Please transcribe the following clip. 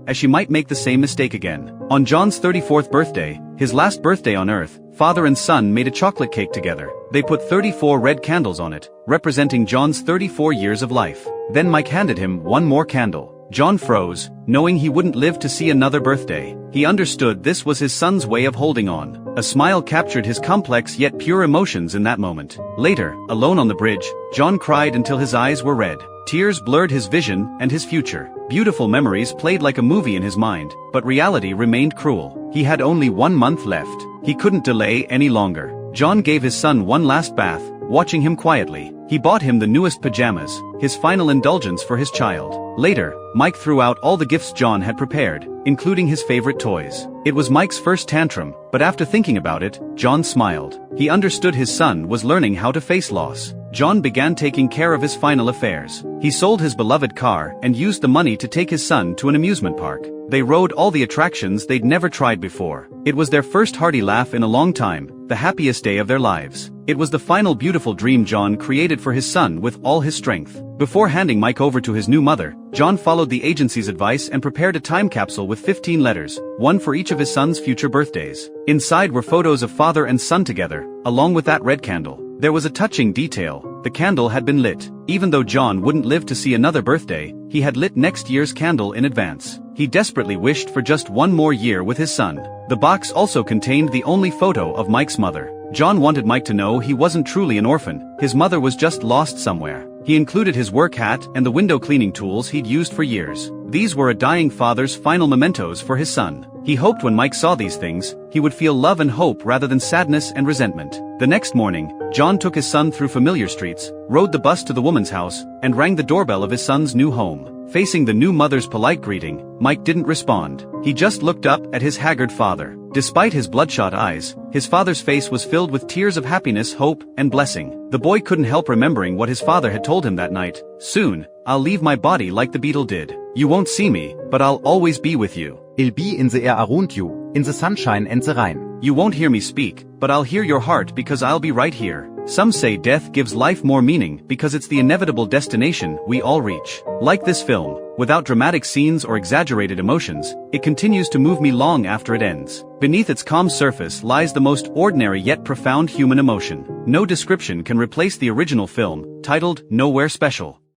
as she might make the same mistake again. On John's 34th birthday, his last birthday on Earth, father and son made a chocolate cake together. They put 34 red candles on it, representing John's 34 years of life. Then Mike handed him one more candle. John froze, knowing he wouldn't live to see another birthday. He understood this was his son's way of holding on. A smile captured his complex yet pure emotions in that moment. Later, alone on the bridge, John cried until his eyes were red. Tears blurred his vision and his future. Beautiful memories played like a movie in his mind, but reality remained cruel. He had only 1 month left. He couldn't delay any longer. John gave his son one last bath, watching him quietly. He bought him the newest pajamas, his final indulgence for his child. Later, Mike threw out all the gifts John had prepared, including his favorite toys. It was Mike's first tantrum, but after thinking about it, John smiled. He understood his son was learning how to face loss. John began taking care of his final affairs. He sold his beloved car and used the money to take his son to an amusement park. They rode all the attractions they'd never tried before. It was their first hearty laugh in a long time, the happiest day of their lives. It was the final beautiful dream John created for his son with all his strength. Before handing Mike over to his new mother, John followed the agency's advice and prepared a time capsule with 15 letters, one for each of his son's future birthdays. Inside were photos of father and son together, along with that red candle. There was a touching detail. The candle had been lit. Even though John wouldn't live to see another birthday, he had lit next year's candle in advance. He desperately wished for just one more year with his son. The box also contained the only photo of Mike's mother. John wanted Mike to know he wasn't truly an orphan. His mother was just lost somewhere. He included his work hat and the window cleaning tools he'd used for years. These were a dying father's final mementos for his son. He hoped when Mike saw these things, he would feel love and hope rather than sadness and resentment. The next morning, John took his son through familiar streets, rode the bus to the woman's house, and rang the doorbell of his son's new home. Facing the new mother's polite greeting, Mike didn't respond. He just looked up at his haggard father. Despite his bloodshot eyes, his father's face was filled with tears of happiness, hope, and blessing. The boy couldn't help remembering what his father had told him that night. "Soon, I'll leave my body like the beetle did. You won't see me, but I'll always be with you. I'll be in the air around you, in the sunshine and the rain. You won't hear me speak, but I'll hear your heart because I'll be right here." Some say death gives life more meaning because it's the inevitable destination we all reach. Like this film, without dramatic scenes or exaggerated emotions, it continues to move me long after it ends. Beneath its calm surface lies the most ordinary yet profound human emotion. No description can replace the original film, titled Nowhere Special.